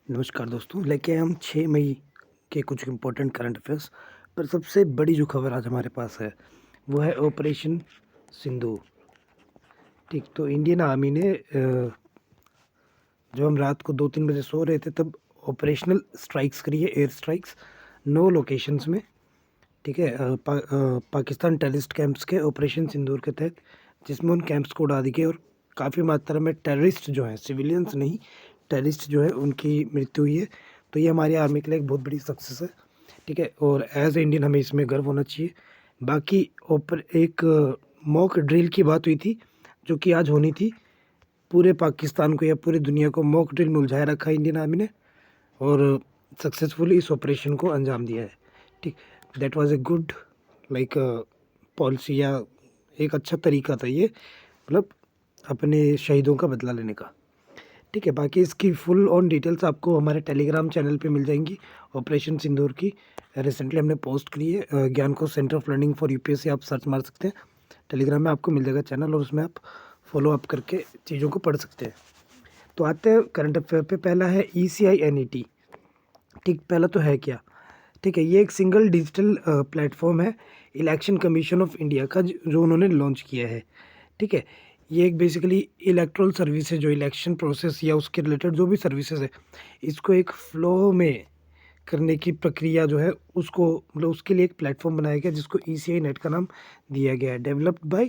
नमस्कार दोस्तों, लेके हम 6 मई के कुछ इम्पोर्टेंट करंट अफेयर्स। पर सबसे बड़ी जो खबर आज हमारे पास है वो है ऑपरेशन सिंदूर। ठीक, तो इंडियन आर्मी ने जब हम रात को 2-3 बजे सो रहे थे तब ऑपरेशनल स्ट्राइक्स करी है, एयर स्ट्राइक्स 9 लोकेशंस में। ठीक है, पाकिस्तान टेररिस्ट कैंप्स के ऑपरेशन सिंदूर के तहत, जिसमें उन कैंप्स को उड़ा दी गई और काफ़ी मात्रा में टेररिस्ट जो हैं, सिविलियंस नहीं टेररिस्ट जो है उनकी मृत्यु हुई है। तो ये हमारी आर्मी के लिए एक बहुत बड़ी सक्सेस है। ठीक है, और एज ए इंडियन हमें इसमें गर्व होना चाहिए। बाकी ऊपर एक मॉक ड्रिल की बात हुई थी जो कि आज होनी थी। पूरे पाकिस्तान को या पूरी दुनिया को मॉक ड्रिल में उलझाए रखा है इंडियन आर्मी ने और सक्सेसफुली इस ऑपरेशन को अंजाम दिया है। ठीक, that was a good like policy या एक अच्छा तरीका था ये, मतलब अपने शहीदों का बदला लेने का। ठीक है, बाकी इसकी फुल ऑन डिटेल्स आपको हमारे टेलीग्राम चैनल पे मिल जाएंगी। ऑपरेशन सिंदूर की रिसेंटली हमने पोस्ट करी है। ज्ञान को centre of learning for UPSC आप सर्च मार सकते हैं, टेलीग्राम में आपको मिल जाएगा चैनल और उसमें आप फॉलो अप करके चीज़ों को पढ़ सकते हैं। तो आते हैं करंट अफेयर पे। पहला है ECI-NET। ठीक, पहला तो है क्या? ठीक है, ये एक सिंगल डिजिटल प्लेटफॉर्म है इलेक्शन कमीशन ऑफ इंडिया का जो उन्होंने लॉन्च किया है। ठीक है, ये एक बेसिकली इलेक्ट्रल सर्विस है जो इलेक्शन प्रोसेस या उसके रिलेटेड जो भी सर्विसेज है इसको एक फ्लो में करने की प्रक्रिया जो है उसको, मतलब उसके लिए एक प्लेटफॉर्म बनाया गया जिसको ECI-NET का नाम दिया गया है, developed by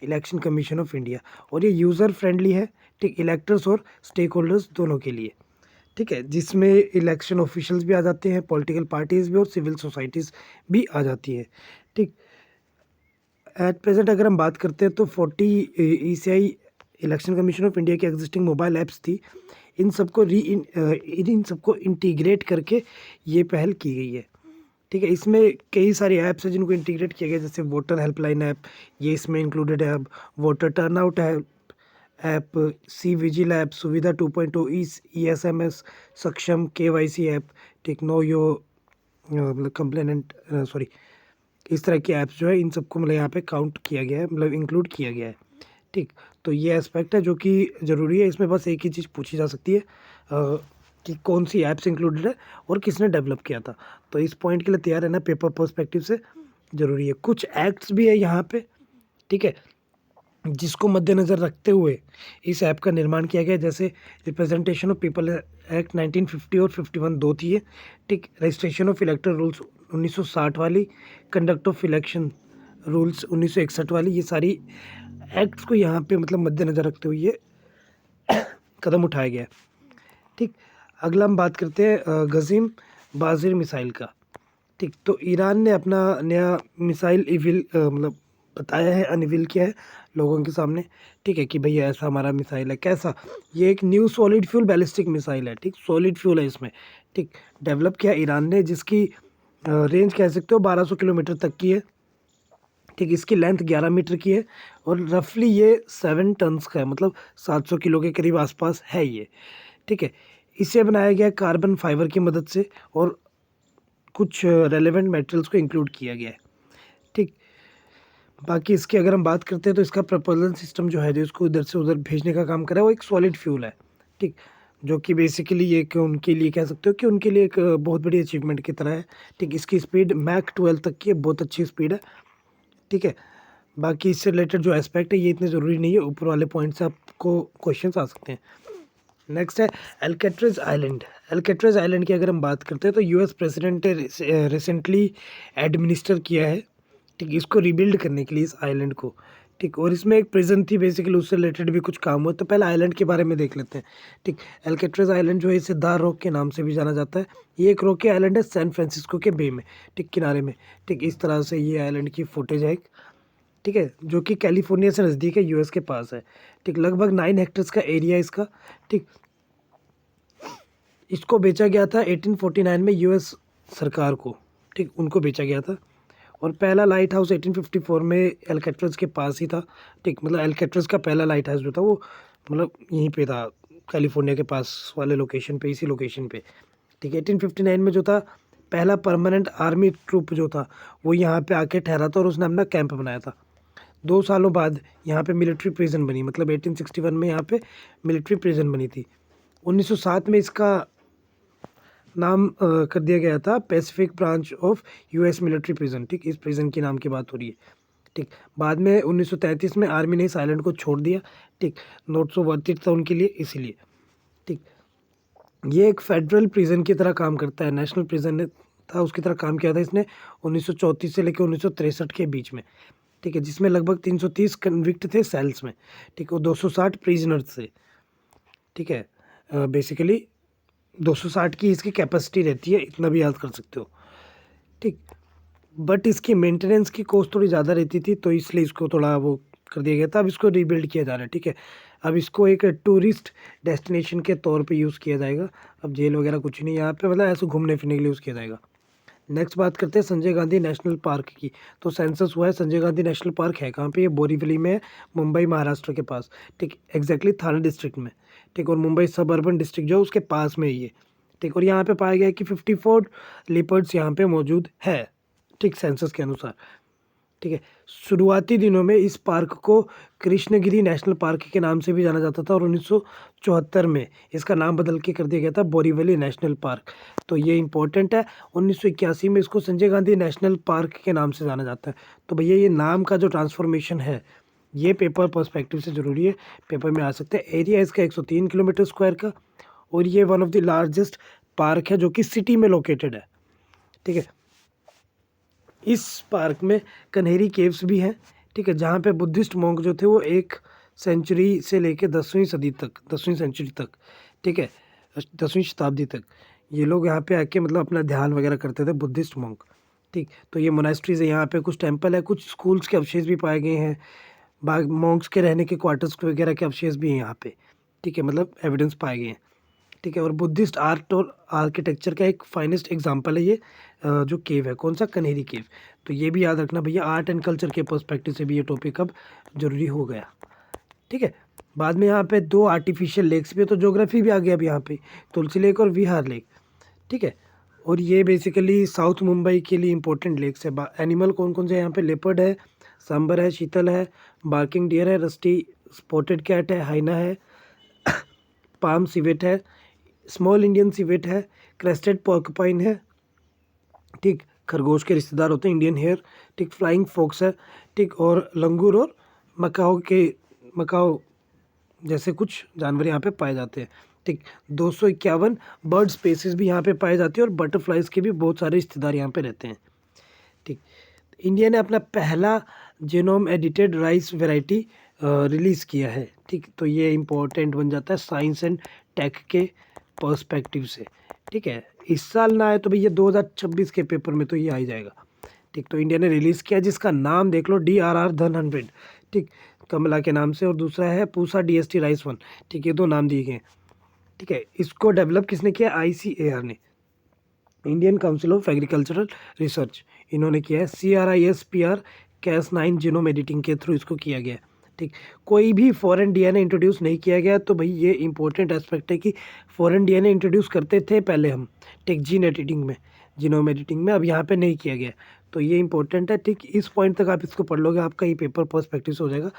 election commission of India. और ये यूज़र फ्रेंडली है, ठीक, इलेक्टर्स और स्टेक होल्डर्स दोनों के लिए। ठीक है, जिसमें इलेक्शन ऑफिशियल्स भी आ जाते हैं, पॉलिटिकल पार्टीज़ भी और सिविल सोसाइटीज़ भी आ जाती है। ठीक, एट प्रेजेंट अगर हम बात करते हैं तो 40 ECI election commission of India की एग्जिस्टिंग मोबाइल ऐप्स थी। इन सबको इंटीग्रेट करके ये पहल की गई है। ठीक है, इसमें कई सारे ऐप्स हैं जिनको इंटीग्रेट किया गया, जैसे वोटर हेल्पलाइन ऐप, ये इसमें इंक्लूडेड है। अब वोटर टर्नआउट है ऐप, सी विजिल ऐप, सुविधा 2.0, ESMS सक्षम, KYC ऐप, ठीक, नो यो मतलब कंप्लेनेंट सॉरी, इस तरह के ऐप्स जो है इन सबको मतलब यहाँ पे काउंट किया गया है, मतलब इंक्लूड किया गया है। ठीक, तो ये एस्पेक्ट है जो कि ज़रूरी है। इसमें बस एक ही चीज़ पूछी जा सकती है कि कौन सी ऐप्स इंक्लूडेड है और किसने डेवलप किया था। तो इस पॉइंट के लिए तैयार रहना पेपर पर्सपेक्टिव से ज़रूरी है। कुछ एक्ट्स भी है यहाँ पे, ठीक है, जिसको मद्देनज़र रखते हुए इस ऐप का निर्माण किया गया, जैसे रिप्रेजेंटेशन ऑफ पीपल एक्ट 1950 और 51 दो थी ये। ठीक, रजिस्ट्रेशन ऑफ इलेक्टोरल रूल्स 1960 वाली, कंडक्ट ऑफ इलेक्शन रूल्स 1961 वाली, ये सारी एक्ट्स को यहाँ पे मतलब मद्देनज़र रखते हुए ये कदम उठाया गया है। ठीक, अगला हम बात करते हैं गज़ीम बाज़िर मिसाइल का। ठीक, तो ईरान ने अपना नया मिसाइल इविल मतलब बताया है, अनवील किया है लोगों के सामने। ठीक है, कि भैया ऐसा हमारा मिसाइल है। कैसा? ये एक new solid fuel ballistic missile है। ठीक, सॉलिड फ्यूल है इसमें। ठीक, डेवलप किया ईरान ने, जिसकी रेंज कह सकते हो 1200 किलोमीटर तक की है। ठीक, इसकी लेंथ 11 मीटर की है और रफली ये 7 टन्स का है, मतलब 700 किलो के करीब आसपास है ये। ठीक है, इसे बनाया गया कार्बन फाइबर की मदद से और कुछ रेलेवेंट मेटल्स को इंक्लूड किया गया है। ठीक, बाकी इसकी अगर हम बात करते हैं तो इसका प्रपोजल सिस्टम जो है जो इसको इधर से उधर भेजने का काम कर रहा है वो एक सॉलिड फ्यूल है। ठीक, जो कि बेसिकली एक उनके लिए कह सकते हो कि उनके लिए एक बहुत बड़ी अचीवमेंट की तरह है। ठीक, इसकी स्पीड मैक 12 तक की है, बहुत अच्छी स्पीड है। ठीक है, बाकी इससे रिलेटेड जो एस्पेक्ट है ये इतने ज़रूरी नहीं है, ऊपर वाले पॉइंट से आपको क्वेश्चंस आ सकते हैं। नेक्स्ट है एल्केट्राज़ आइलैंड। एल्केट्राज़ आइलैंड की अगर हम बात करते हैं तो यूएस प्रेसिडेंट ने रिसेंटली एडमिनिस्टर किया है। ठीक, इसको रिबिल्ड करने के लिए इस आइलैंड को। ठीक, और इसमें एक प्रिजन थी बेसिकली, उससे रिलेटेड भी कुछ काम हुआ। तो पहले आइलैंड के बारे में देख लेते हैं। ठीक, एल्केट्राज़ आइलैंड जो है इसे द रॉक के नाम से भी जाना जाता है। ये एक रॉकी आइलैंड है सैन फ्रांसिस्को के बे में, ठीक, किनारे में। ठीक, इस तरह से ये आइलैंड की फुटेज है एक, ठीक है, जो कि कैलिफोर्निया से नज़दीक है, यूएस के पास है। ठीक, लगभग 9 हेक्टर्स का एरिया है इसका। ठीक, इसको बेचा गया था 1849 में यूएस सरकार को। ठीक, उनको बेचा गया था। और पहला लाइट हाउस 1854 में एल्केट्राज़ के पास ही था। ठीक, मतलब एल्केट्राज़ का पहला लाइट हाउस जो था वो मतलब यहीं पे था, कैलिफोर्निया के पास वाले लोकेशन पे, इसी लोकेशन पे। ठीक है, 1859 में जो था पहला परमानेंट आर्मी ट्रूप जो था वो यहाँ पे आके ठहरा था और उसने अपना कैंप बनाया था। 2 सालों बाद यहाँ पे मिलिट्री प्रिजन बनी, मतलब 1861 में यहाँ पे मिलिट्री प्रिजन बनी थी। 1907 में इसका नाम कर दिया गया था Pacific branch of US military prison. ठीक, इस प्रिजन के नाम की बात हो रही है। ठीक, बाद में 1933 में आर्मी ने इस आइलैंड को छोड़ दिया। ठीक, नॉट सो वर्थ इट था उनके लिए, इसीलिए। ठीक, ये एक फेडरल प्रिजन की तरह काम करता है, नेशनल प्रिजन था उसकी तरह काम किया था इसने 1934 से लेकर 1963 के बीच में। ठीक है, जिसमें लगभग 330 कन्विक्ट थे सेल्स में। ठीक, और 260 प्रिजनर्स थे। ठीक है, बेसिकली 260 की इसकी कैपेसिटी रहती है, इतना भी याद कर सकते हो। ठीक, बट इसकी मेंटेनेंस की कॉस्ट थोड़ी ज़्यादा रहती थी, तो इसलिए इसको थोड़ा वो कर दिया गया था। अब इसको रीबिल्ड किया जा रहा है। ठीक है, अब इसको एक टूरिस्ट डेस्टिनेशन के तौर पे यूज़ किया जाएगा। अब जेल वगैरह कुछ नहीं यहाँ पे, मतलब ऐसे घूमने फिरने के लिए यूज़ किया जाएगा। नेक्स्ट बात करते हैं संजय गांधी नेशनल पार्क की। तो सेंसस हुआ है, संजय गांधी नेशनल पार्क है कहाँ पे? ये बोरीवली में है, मुंबई महाराष्ट्र के पास। ठीक, एग्जैक्टली थाने डिस्ट्रिक्ट में। ठीक, और मुंबई सब अर्बन डिस्ट्रिक्ट जो उसके पास में ही है। ठीक, और यहाँ पे पाया गया है कि 54 लिपर्ड्स यहाँ पे मौजूद है। ठीक, सेंसस के अनुसार। ठीक है, शुरुआती दिनों में इस पार्क को कृष्णगिरी नेशनल पार्क के नाम से भी जाना जाता था, और 1974 में इसका नाम बदल के कर दिया गया था बोरीवली नेशनल पार्क। तो ये इंपॉर्टेंट है। 1981 में इसको संजय गांधी नेशनल पार्क के नाम से जाना जाता है। तो भैया ये नाम का जो ट्रांसफॉर्मेशन है, ये पेपर पर्सपेक्टिव से ज़रूरी है, पेपर में आ सकते हैं। एरिया इसका 103 किलोमीटर स्क्वायर का, और ये one of the largest park है जो कि सिटी में लोकेटेड है। ठीक है, इस पार्क में कन्हेरी केव्स भी हैं। ठीक है, जहाँ पे बुद्धिस्ट मॉन्क जो थे वो 1 सेंचुरी से लेके 10वीं सदी तक, 10वीं सेंचुरी तक, ठीक है, 10वीं शताब्दी तक ये लोग यहाँ पे आके मतलब अपना ध्यान वगैरह करते थे, बुद्धिस्ट मॉन्क। ठीक, तो ये मोनास्ट्रीज है, यहाँ पे कुछ टेम्पल है, कुछ स्कूल्स के अवशेष भी पाए गए हैं, बाग मॉन्क्स के रहने के क्वार्टर्स वगैरह के अवशेष भी हैं यहाँ पे। ठीक है, मतलब एविडेंस पाए गए हैं। ठीक है, और बुद्धिस्ट आर्ट और आर्किटेक्चर का एक फाइनेस्ट एग्जांपल है ये जो केव है, कौन सा? कन्हेरी केव। तो ये भी याद रखना भैया, आर्ट एंड कल्चर के पर्सपेक्टिव से भी ये टॉपिक अब जरूरी हो गया। ठीक है, बाद में यहाँ पे 2 आर्टिफिशियल लेक्स भी है, तो ज्योग्राफी भी आ गया अब यहाँ पे, तुलसी लेक और विहार लेक। ठीक है, और ये बेसिकली साउथ मुंबई के लिए इंपॉर्टेंट लेक्स है। एनिमल कौन कौन से यहाँ पे? लेपर्ड है, सांबर है, शीतल है, बार्किंग डियर है, रस्टी स्पॉटेड कैट है, हाइना है, पाम सिवेट है, स्मॉल इंडियन सिवेट है, क्रेस्टेड पॉर्कपाइन है। ठीक, खरगोश के रिश्तेदार होते हैं इंडियन हेयर। ठीक, फ्लाइंग फॉक्स है। ठीक, और लंगूर और मकाओ जैसे कुछ जानवर यहाँ पे पाए जाते हैं। ठीक, 251 बर्ड स्पेसीज भी यहाँ पे पाए जाते हैं, और बटरफ्लाइज के भी बहुत सारे रिश्तेदार यहाँ पे रहते हैं। ठीक, इंडिया ने अपना पहला genome edited rice variety release किया है। ठीक, तो ये इम्पोर्टेंट बन जाता है साइंस एंड टेक के पर्सपेक्टिव से। ठीक है, इस साल ना आए तो भैया 2026 के पेपर में तो ये आ ही जाएगा। ठीक, तो इंडिया ने रिलीज़ किया, जिसका नाम देख लो DRR धन 100। ठीक, कमला के नाम से, और दूसरा है पूसा DST राइस 1। ठीक, ये 2 नाम दिए गए। ठीक है, इसको डेवलप किसने किया? ICAR ने, Indian council of agricultural research, इन्होंने किया है। CRISPR Cas9 जीनोम एडिटिंग के थ्रू इसको किया गया है। ठीक, कोई भी फॉरेन DNA इंट्रोड्यूस नहीं किया गया। तो भाई ये इंपॉर्टेंट एस्पेक्ट है कि फॉरेन DNA इंट्रोड्यूस करते थे पहले हम, ठीक, जीन एडिटिंग में, जीनोम एडिटिंग में, अब यहाँ पे नहीं किया गया। तो ये इंपॉर्टेंट है। ठीक, इस पॉइंट तक आप इसको पढ़ लोगे, आपका ये पेपर पर्सपेक्टिव से हो जाएगा।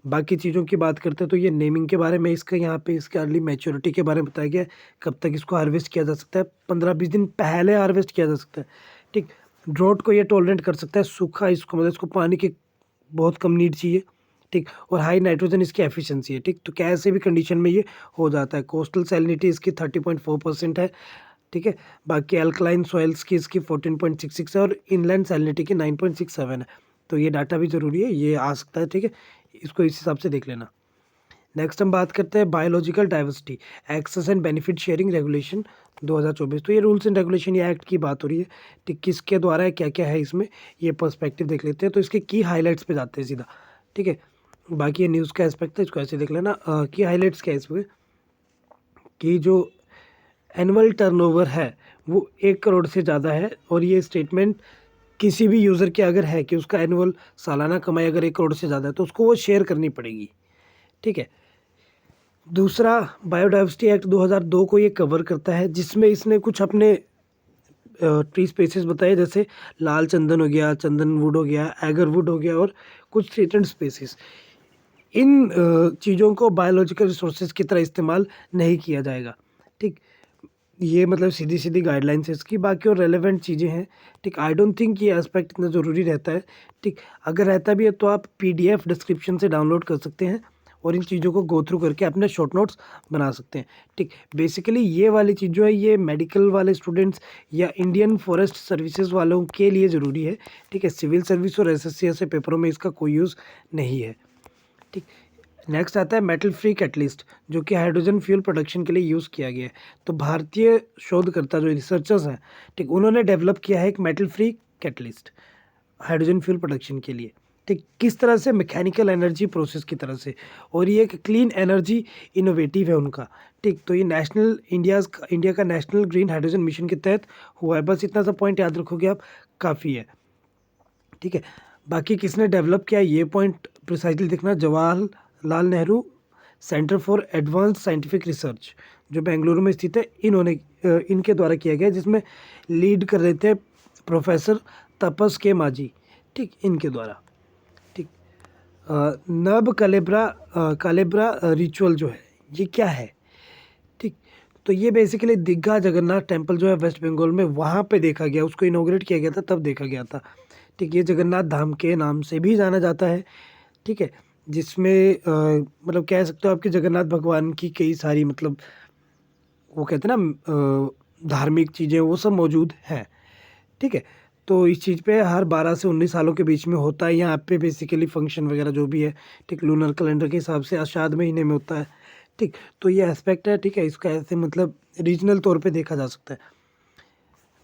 बाकी चीज़ों की बात करते हैं तो ये नेमिंग के बारे में, इसका यहाँ पे इसके अर्ली मैच्योरिटी के बारे में बताया गया है, कब तक इसको हार्वेस्ट किया जा सकता है। 15-20 दिन पहले हार्वेस्ट किया जा सकता है। ठीक, ड्रॉट को ये टॉलरेट कर सकता है, सूखा इसको मतलब इसको पानी की बहुत कम नीड चाहिए। ठीक, और हाई नाइट्रोजन इसकी एफिशिएंसी है। ठीक, तो कैसे भी कंडीशन में ये हो जाता है। कोस्टल सैलिनिटी इसकी 30.4% है। ठीक है, बाकी अल्कलाइन सॉइल्स की इसकी 14.66 है, और इनलैंड सैलिनिटी की 9.67 है। तो ये डाटा भी ज़रूरी है, ये आ सकता है। ठीक है, इसको इस हिसाब से देख लेना। नेक्स्ट हम बात करते हैं biological diversity access and benefit sharing regulation 2024। तो ये रूल्स एंड रेगुलेशन, ये एक्ट की बात हो रही है। ठीक, किसके द्वारा है, क्या क्या है इसमें, ये पर्सपेक्टिव देख लेते हैं। तो इसके की हाईलाइट्स पे जाते हैं सीधा। ठीक है, बाकी ये न्यूज़ का एस्पेक्ट है, इसको ऐसे देख लेना। की हाईलाइट्स क्या है इसमें, कि जो एनुअल टर्नओवर है वो 1 करोड़ से ज़्यादा है, और ये स्टेटमेंट किसी भी यूज़र के अगर है कि उसका एनुअल सालाना कमाई अगर 1 करोड़ से ज़्यादा है तो उसको वो शेयर करनी पड़ेगी। ठीक है, दूसरा बायोडाइवर्सिटी एक्ट 2002 को ये कवर करता है, जिसमें इसने कुछ अपने ट्री स्पेसिस बताए, जैसे लाल चंदन हो गया, चंदन वुड हो गया, एगर वुड हो गया, और कुछ थ्रेटेंड स्पेसिस। इन चीज़ों को बायोलॉजिकल रिसोर्सेज की तरह इस्तेमाल नहीं किया जाएगा। ठीक, ये मतलब सीधी सीधी गाइडलाइंस है इसकी, बाकी और रेलेवेंट चीज़ें हैं। ठीक, आई डोंट थिंक ये एस्पेक्ट इतना ज़रूरी रहता है। ठीक, अगर रहता भी है तो आप पीडीएफ डिस्क्रिप्शन से डाउनलोड कर सकते हैं और इन चीज़ों को गो थ्रू करके अपने शॉर्ट नोट्स बना सकते हैं। ठीक, बेसिकली ये वाली चीज़ जो है ये मेडिकल वाले स्टूडेंट्स या इंडियन फॉरेस्ट सर्विसेज वालों के लिए ज़रूरी है। ठीक है, सिविल सर्विस और एसएससी ऐसे पेपरों में इसका कोई यूज़ नहीं है। ठीक, नेक्स्ट आता है मेटल फ्री कैटलिस्ट, जो कि हाइड्रोजन फ्यूल प्रोडक्शन के लिए यूज़ किया गया है। तो भारतीय शोधकर्ता जो रिसर्चर्स हैं, ठीक, उन्होंने डेवलप किया है एक metal free catalyst hydrogen fuel production के लिए। ठीक, किस तरह से, मैकेनिकल एनर्जी प्रोसेस की तरह से, और ये एक क्लीन एनर्जी इनोवेटिव है उनका। ठीक, तो ये इंडिया का नेशनल ग्रीन हाइड्रोजन मिशन के तहत हुआ है। बस इतना सा पॉइंट याद रखोगे आप, काफ़ी है। ठीक है, बाकी किसने डेवलप किया ये पॉइंट प्रिसाइजली देखना, Jawaharlal Nehru centre for advance scientific research जो बेंगलुरु में स्थित है, इनके द्वारा किया गया, जिसमें लीड कर रहे थे प्रोफेसर तपस के माझी। ठीक, इनके द्वारा। ठीक, नब कालेब्रा रिचुअल जो है ये क्या है? ठीक, तो ये बेसिकली दीघा जगन्नाथ टेम्पल जो है वेस्ट बंगाल में, वहाँ पे देखा गया, उसको इनॉग्रेट किया गया था, तब देखा गया था। ठीक, ये जगन्नाथ धाम के नाम से भी जाना जाता है। ठीक है, जिसमें मतलब कह सकते हो आपके जगन्नाथ भगवान की कई सारी, मतलब वो कहते हैं ना धार्मिक चीज़ें, वो सब मौजूद हैं। ठीक है, तो इस चीज़ पे हर 12 से 19 सालों के बीच में होता है यहाँ पे बेसिकली फंक्शन वगैरह जो भी है। ठीक, लूनर कैलेंडर के हिसाब से आषाढ़ महीने में होता है। ठीक, तो ये एस्पेक्ट है। ठीक है, इसका ऐसे मतलब रीजनल तौर पे देखा जा सकता है।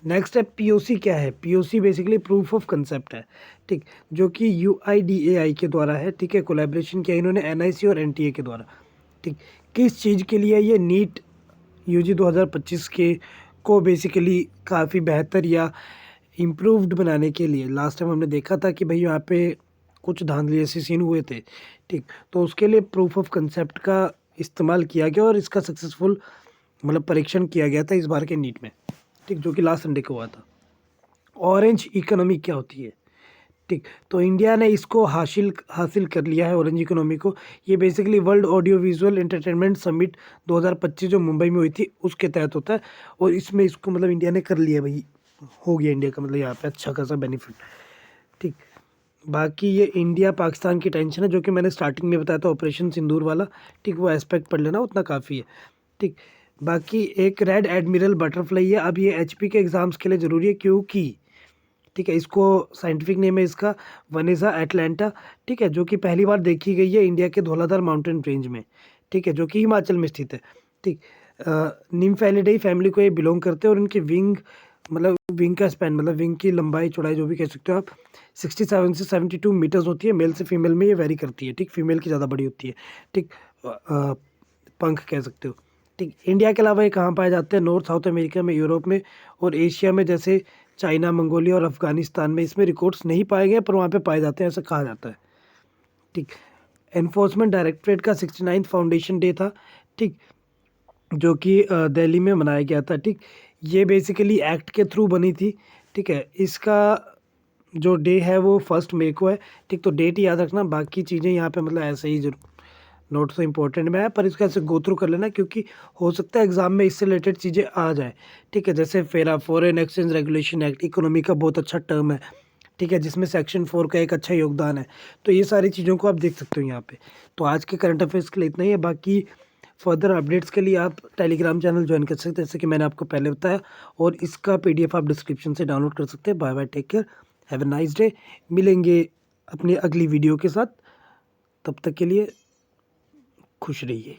नेक्स्ट है पीओसी। क्या है POC? Basically proof of concept है। ठीक, जो कि यूआईडीएआई के द्वारा है। ठीक है, कोलैबोरेशन किया इन्होंने एनआईसी और एनटीए के द्वारा। ठीक, किस चीज़ के लिए? ये नीट यूजी 2025 के को बेसिकली काफ़ी बेहतर या इम्प्रूव्ड बनाने के लिए। लास्ट टाइम हमने देखा था कि भाई यहाँ पे कुछ धांधली ऐसे सीन हुए थे। ठीक, तो उसके लिए प्रूफ ऑफ कंसेप्ट का इस्तेमाल किया गया और इसका सक्सेसफुल मतलब परीक्षण किया गया था इस बार के नीट में। ठीक, जो कि लास्ट संडे को हुआ था। ऑरेंज इकोनॉमी क्या होती है? ठीक, तो इंडिया ने इसको हासिल कर लिया है ऑरेंज इकोनॉमी को। ये basically world audio visual entertainment summit 2025 जो मुंबई में हुई थी उसके तहत होता है, और इसमें इसको मतलब इंडिया ने कर लिया भाई, हो गया इंडिया का मतलब यहाँ पे अच्छा खासा बेनिफिट। ठीक, बाकी ये इंडिया पाकिस्तान की टेंशन है, जो कि मैंने स्टार्टिंग में बताया था, ऑपरेशन सिंदूर वाला। ठीक, वो एस्पेक्ट पढ़ लेना, उतना काफ़ी है। ठीक, बाकी एक रेड एडमिरल बटरफ्लाई है। अब ये एचपी के एग्ज़ाम्स के लिए ज़रूरी है, क्योंकि ठीक है, इसको साइंटिफिक नेम है इसका वनेजा एटलांटा। ठीक है, जो कि पहली बार देखी गई है इंडिया के धौलाधार माउंटेन रेंज में। ठीक है, जो कि हिमाचल में स्थित है। ठीक, निम्फेलिडाई फैमिली को ये बिलोंग करते हैं, और इनकी विंग मतलब विंग का स्पैन मतलब विंग की लंबाई चौड़ाई जो भी कह सकते हो आप 67 से 72 मीटर्स होती है। मेल से फीमेल में ये वेरी करती है। ठीक, फीमेल की ज़्यादा बड़ी होती है। ठीक, पंख कह सकते हो। ठीक, इंडिया के अलावा ये कहाँ पाए जाते हैं? नॉर्थ साउथ अमेरिका में, यूरोप में और एशिया में, जैसे चाइना, मंगोलिया और अफगानिस्तान में। इसमें रिकॉर्ड्स नहीं पाए गए पर वहाँ पे पाए जाते हैं, ऐसा कहा जाता है। ठीक, एनफोर्समेंट डायरेक्टरेट का 69th फाउंडेशन डे था। ठीक, जो कि दिल्ली में मनाया गया था। ठीक, ये बेसिकली एक्ट के थ्रू बनी थी। ठीक है, इसका जो डे है वो 1 मई को है। ठीक, तो डेट याद रखना, बाकी चीज़ें यहाँ पे मतलब ऐसे ही जरूर नोट तो इम्पोर्टेंट में है, पर इसका ऐसे गो थ्रू कर लेना, क्योंकि हो सकता है एग्जाम में इससे रिलेटेड चीज़ें आ जाए। ठीक है, जैसे फेरा foreign exchange regulation act, economy का बहुत अच्छा टर्म है। ठीक है, जिसमें सेक्शन 4 का एक अच्छा योगदान है। तो ये सारी चीज़ों को आप देख सकते हो यहाँ पे। तो आज के करंट अफेयर्स के लिए इतना ही है। बाकी फर्दर अपडेट्स के लिए आप टेलीग्राम चैनल ज्वाइन कर सकते हैं, जैसे कि मैंने आपको पहले बताया, और इसका पीडीएफ आप डिस्क्रिप्शन से डाउनलोड कर सकते हैं। Bye bye, take care, have a nice day. मिलेंगे अपनी अगली वीडियो के साथ, तब तक के लिए खुश रहिए।